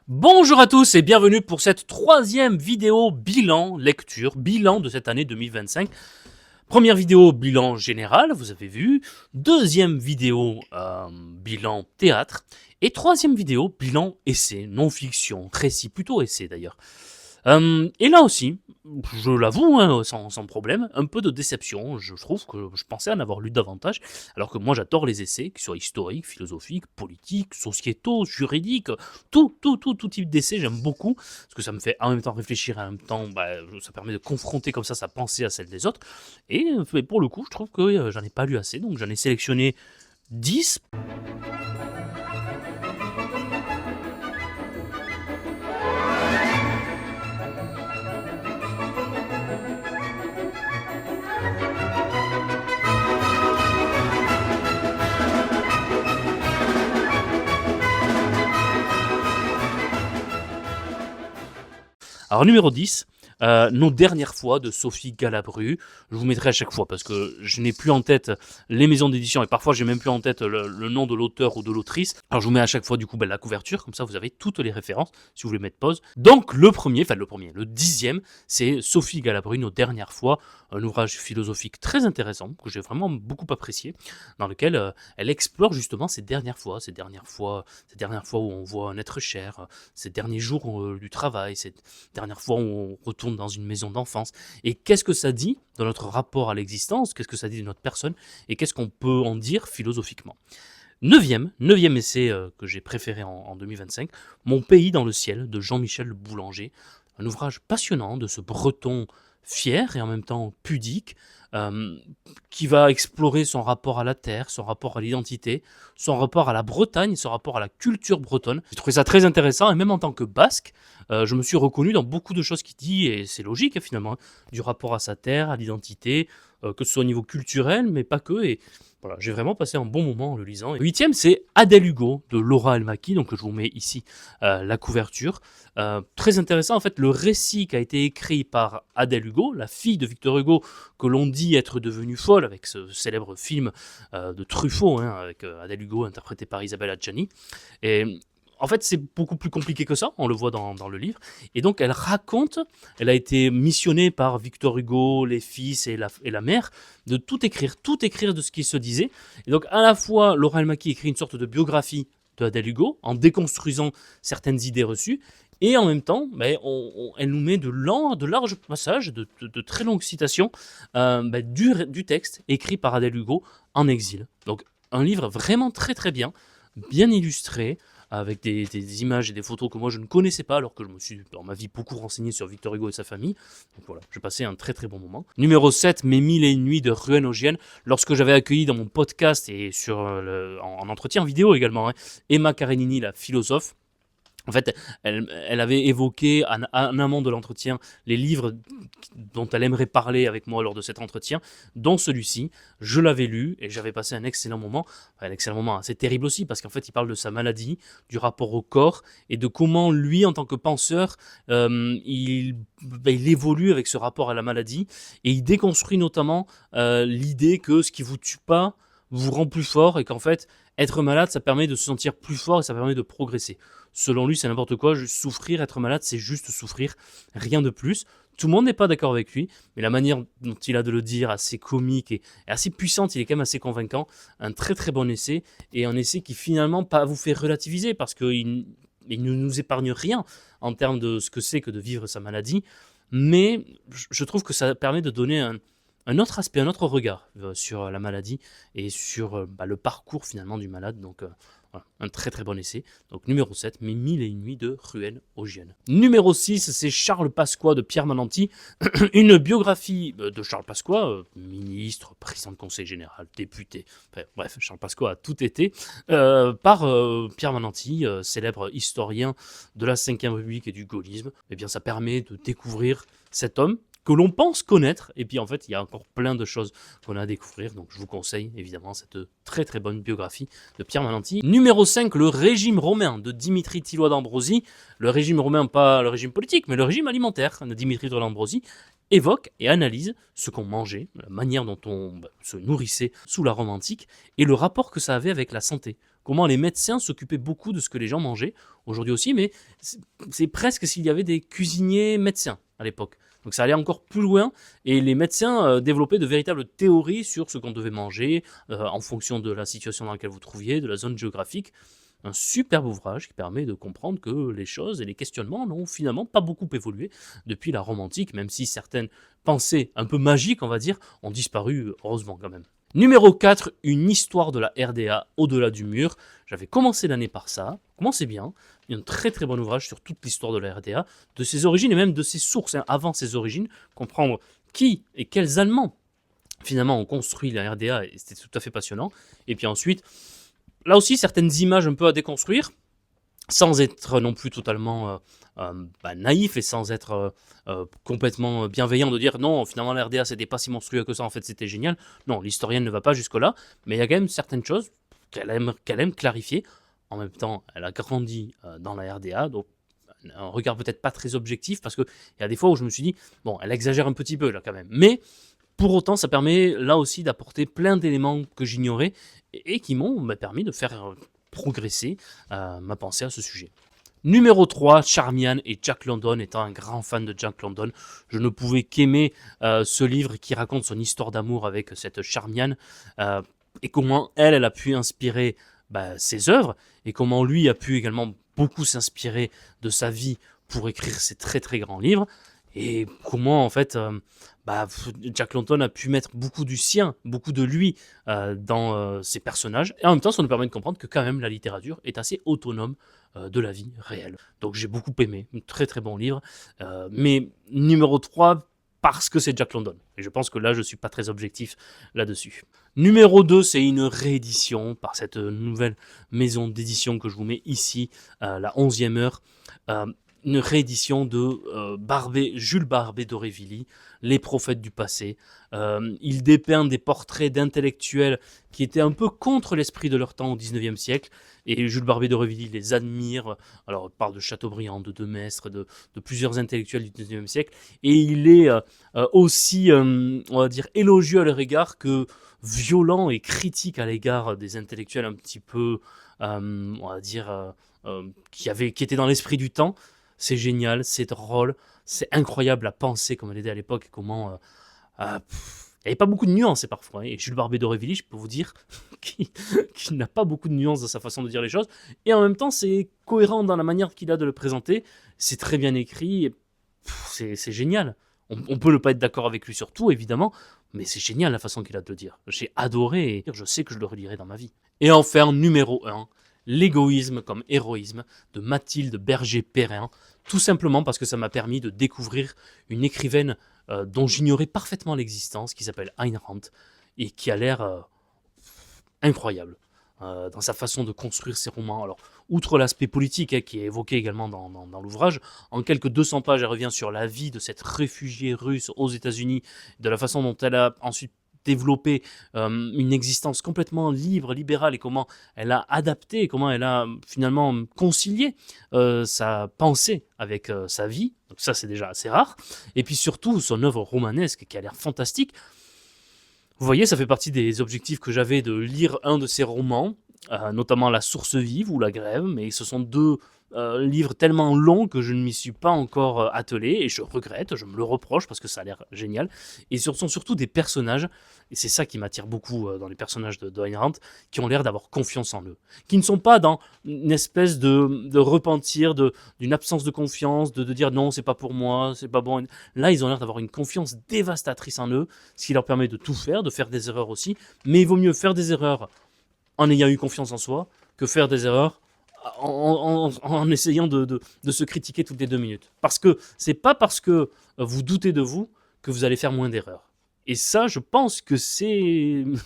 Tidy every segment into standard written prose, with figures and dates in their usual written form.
Bonjour à tous et bienvenue pour cette troisième vidéo bilan de cette année 2025. Première vidéo bilan général, vous avez vu. Deuxième vidéo bilan théâtre. Et troisième vidéo bilan essai, non-fiction, récit, plutôt essai d'ailleurs. Et là aussi, je l'avoue, sans problème, un peu de déception. Je trouve que je pensais en avoir lu davantage, alors que moi j'adore les essais, qu'ils soient historiques, philosophiques, politiques, sociétaux, juridiques, tout type d'essais, j'aime beaucoup, parce que ça me fait en même temps réfléchir, en même temps, ça permet de confronter comme ça sa pensée à celle des autres. Et pour le coup, je trouve que j'en ai pas lu assez, donc j'en ai sélectionné 10. Alors numéro 10, Nos dernières fois de Sophie Galabru. Je vous mettrai à chaque fois parce que je n'ai plus en tête les maisons d'édition et parfois j'ai même plus en tête le nom de l'auteur ou de l'autrice. Alors je vous mets à chaque fois du coup la couverture, comme ça vous avez toutes les références si vous voulez mettre pause. Donc le dixième, c'est Sophie Galabru, Nos dernières fois, un ouvrage philosophique très intéressant que j'ai vraiment beaucoup apprécié, dans lequel elle explore justement ces dernières fois où on voit un être cher, ces derniers jours du travail, ces dernières fois où on retourne dans une maison d'enfance. Et qu'est-ce que ça dit dans notre rapport à l'existence? Qu'est-ce que ça dit de notre personne? Et qu'est-ce qu'on peut en dire philosophiquement? Neuvième essai que j'ai préféré en 2025, Mon pays dans le ciel de Jean-Michel Boulanger. Un ouvrage passionnant de ce breton fier et en même temps pudique, qui va explorer son rapport à la terre, son rapport à l'identité, son rapport à la Bretagne, son rapport à la culture bretonne. J'ai trouvé ça très intéressant et même en tant que basque, je me suis reconnu dans beaucoup de choses qu'il dit et c'est logique finalement, du rapport à sa terre, à l'identité, que ce soit au niveau culturel mais pas que. Et voilà, j'ai vraiment passé un bon moment en le lisant. Le huitième, c'est Adèle Hugo de Laura Elmaki, donc je vous mets ici la couverture. Très intéressant, en fait, le récit qui a été écrit par Adèle Hugo, la fille de Victor Hugo, que l'on dit être devenue folle avec ce célèbre film de Truffaut, avec Adèle Hugo interprétée par Isabelle Adjani. Et en fait, c'est beaucoup plus compliqué que ça, on le voit dans le livre. Et donc, elle a été missionnée par Victor Hugo, les fils et la mère, de tout écrire de ce qui se disait. Et donc, à la fois, Laura Elmaki écrit une sorte de biographie de Adèle Hugo, en déconstruisant certaines idées reçues, et en même temps, elle nous met de larges passages, de très longues citations du texte écrit par Adèle Hugo en exil. Donc, un livre vraiment très très bien illustré, avec des images et des photos que moi je ne connaissais pas, alors que je me suis dans ma vie beaucoup renseigné sur Victor Hugo et sa famille. Donc voilà, j'ai passé un très très bon moment. Numéro 7, Mes mille et une nuits de Ruan Ogienne. Lorsque j'avais accueilli dans mon podcast et en entretien vidéo également, Emma Karenini, la philosophe. En fait, elle avait évoqué en amont de l'entretien les livres dont elle aimerait parler avec moi lors de cet entretien, dont celui-ci. Je l'avais lu et j'avais passé un excellent moment. Enfin, un excellent moment, c'est terrible aussi parce qu'en fait, il parle de sa maladie, du rapport au corps et de comment lui, en tant que penseur, il évolue avec ce rapport à la maladie et il déconstruit notamment l'idée que ce qui vous tue pas vous rend plus fort et qu'en fait, être malade, ça permet de se sentir plus fort et ça permet de progresser. Selon lui, c'est n'importe quoi. Juste souffrir, être malade, c'est juste souffrir, rien de plus. Tout le monde n'est pas d'accord avec lui, mais la manière dont il a de le dire, assez comique et assez puissante, il est quand même assez convaincant. Un très très bon essai, et un essai qui finalement pas vous fait relativiser, parce qu'il ne nous épargne rien en termes de ce que c'est que de vivre sa maladie, mais je trouve que ça permet de donner un autre aspect, un autre regard sur la maladie et sur le parcours finalement du malade. Donc voilà, un très très bon essai. Donc numéro 7, Mes mille et une nuits de Ruan Ogienne. Numéro 6, c'est Charles Pasqua de Pierre Mananti. Une biographie de Charles Pasqua, ministre, président de conseil général, député, enfin, bref, Charles Pasqua a tout été, par Pierre Mananti, célèbre historien de la Ve République et du gaullisme. Eh bien, ça permet de découvrir cet homme que l'on pense connaître, et puis en fait il y a encore plein de choses qu'on a à découvrir, donc je vous conseille évidemment cette très très bonne biographie de Pierre Mananti. Numéro 5, Le régime romain de Dimitri Tilloy d'Ambrosi. Le régime romain, pas le régime politique, mais le régime alimentaire de Dimitri Tilloy d'Ambrosi évoque et analyse ce qu'on mangeait, la manière dont on se nourrissait sous la Rome antique, et le rapport que ça avait avec la santé. comment les médecins s'occupaient beaucoup de ce que les gens mangeaient, aujourd'hui aussi, mais c'est presque s'il y avait des cuisiniers médecins à l'époque. Donc ça allait encore plus loin, et les médecins développaient de véritables théories sur ce qu'on devait manger, en fonction de la situation dans laquelle vous trouviez, de la zone géographique. Un superbe ouvrage qui permet de comprendre que les choses et les questionnements n'ont finalement pas beaucoup évolué depuis la Rome antique, même si certaines pensées un peu magiques, on va dire, ont disparu, heureusement quand même. Numéro 4, une histoire de la RDA au-delà du mur. J'avais commencé l'année par ça, commencez bien. Il y a un très très bon ouvrage sur toute l'histoire de la RDA, de ses origines et même de ses sources, avant ses origines, comprendre qui et quels Allemands finalement ont construit la RDA, et c'était tout à fait passionnant. Et puis ensuite, là aussi, certaines images un peu à déconstruire, sans être non plus totalement naïf et sans être complètement bienveillant de dire non, finalement la RDA c'était pas si monstrueux que ça, en fait c'était génial. Non, l'historienne ne va pas jusque-là, mais il y a quand même certaines choses qu'elle aime clarifier. En même temps, elle a grandi dans la RDA, donc un regard peut-être pas très objectif, parce qu'il y a des fois où je me suis dit, bon, elle exagère un petit peu là quand même, mais pour autant, ça permet là aussi d'apporter plein d'éléments que j'ignorais et qui m'ont permis de faire progresser ma pensée à ce sujet. Numéro 3, Charmian et Jack London. Étant un grand fan de Jack London, je ne pouvais qu'aimer ce livre qui raconte son histoire d'amour avec cette Charmian et comment elle a pu inspirer ses œuvres et comment lui a pu également beaucoup s'inspirer de sa vie pour écrire ces très très grands livres. Et comment en fait Jack London a pu mettre beaucoup du sien, beaucoup de lui dans ses personnages. Et en même temps, ça nous permet de comprendre que quand même la littérature est assez autonome de la vie réelle. Donc j'ai beaucoup aimé, un très très bon livre. Mais numéro 3, parce que c'est Jack London. Et je pense que là, je ne suis pas très objectif là-dessus. Numéro 2, c'est une réédition par cette nouvelle maison d'édition que je vous mets ici, la 11e heure. Une réédition de Jules Barbé d'Aurevilly, Les prophètes du passé. Il dépeint des portraits d'intellectuels qui étaient un peu contre l'esprit de leur temps au XIXe siècle. Et Jules Barbé d'Aurevilly les admire. Alors, il parle de Chateaubriand, de Demestre, de plusieurs intellectuels du XIXe siècle. Et il est aussi, on va dire, élogieux à leur égard que violent et critique à l'égard des intellectuels un petit peu, on va dire, qui étaient dans l'esprit du temps. C'est génial, c'est drôle, c'est incroyable à penser comme elle était à l'époque et comment il n'y avait pas beaucoup de nuances parfois. Hein. Et Jules Barbé d'Aurevilly, je peux vous dire qu'il n'a pas beaucoup de nuances dans sa façon de dire les choses. Et en même temps, c'est cohérent dans la manière qu'il a de le présenter. C'est très bien écrit. C'est génial. On peut ne pas être d'accord avec lui sur tout, évidemment, mais c'est génial la façon qu'il a de le dire. J'ai adoré et je sais que je le relirai dans ma vie. Et enfin, numéro 1, L'égoïsme comme héroïsme de Mathilde Berger-Perrin, tout simplement parce que ça m'a permis de découvrir une écrivaine dont j'ignorais parfaitement l'existence, qui s'appelle Ayn Rand, et qui a l'air incroyable dans sa façon de construire ses romans. Alors, outre l'aspect politique qui est évoqué également dans l'ouvrage, en quelques 200 pages, elle revient sur la vie de cette réfugiée russe aux États-Unis, de la façon dont elle a ensuite développer une existence complètement libre, libérale, et comment elle a adapté, comment elle a finalement concilié sa pensée avec sa vie. Donc ça, c'est déjà assez rare. Et puis surtout, son œuvre romanesque qui a l'air fantastique. Vous voyez, ça fait partie des objectifs que j'avais de lire un de ses romans, notamment La Source Vive ou La Grève, mais ce sont deux livres tellement longs que je ne m'y suis pas encore attelé, et je regrette, je me le reproche parce que ça a l'air génial. Et ce sont surtout des personnages, et c'est ça qui m'attire beaucoup dans les personnages de Ayn Rand, qui ont l'air d'avoir confiance en eux, qui ne sont pas dans une espèce de repentir, d'une absence de confiance, de dire non, c'est pas pour moi, c'est pas bon. Là, ils ont l'air d'avoir une confiance dévastatrice en eux, ce qui leur permet de tout faire, de faire des erreurs aussi, mais il vaut mieux faire des erreurs en ayant eu confiance en soi que faire des erreurs en essayant de se critiquer toutes les 2 minutes. Parce que c'est pas parce que vous doutez de vous que vous allez faire moins d'erreurs. Et ça, je pense que c'est une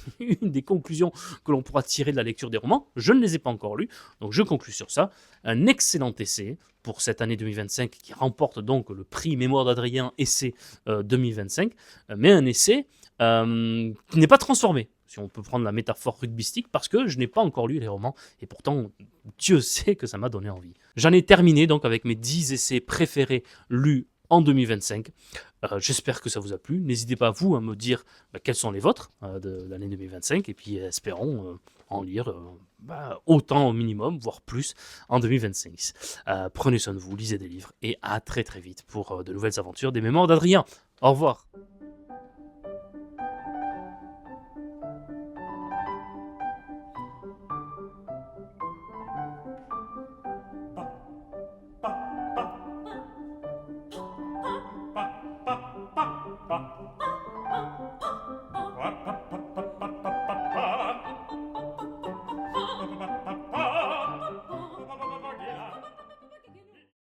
des conclusions que l'on pourra tirer de la lecture des romans. Je ne les ai pas encore lus, donc je conclus sur ça. Un excellent essai pour cette année 2025 qui remporte donc le prix Mémoire d'Adrien Essai 2025, mais un essai qui n'est pas transformé, si on peut prendre la métaphore rugbystique, parce que je n'ai pas encore lu les romans, et pourtant, Dieu sait que ça m'a donné envie. J'en ai terminé donc avec mes 10 essais préférés lus en 2025. J'espère que ça vous a plu. N'hésitez pas, vous, à me dire quels sont les vôtres de l'année 2025, et puis espérons en lire autant au minimum, voire plus, en 2026. Prenez soin de vous, lisez des livres, et à très très vite pour de nouvelles aventures des mémoires d'Adrien. Au revoir.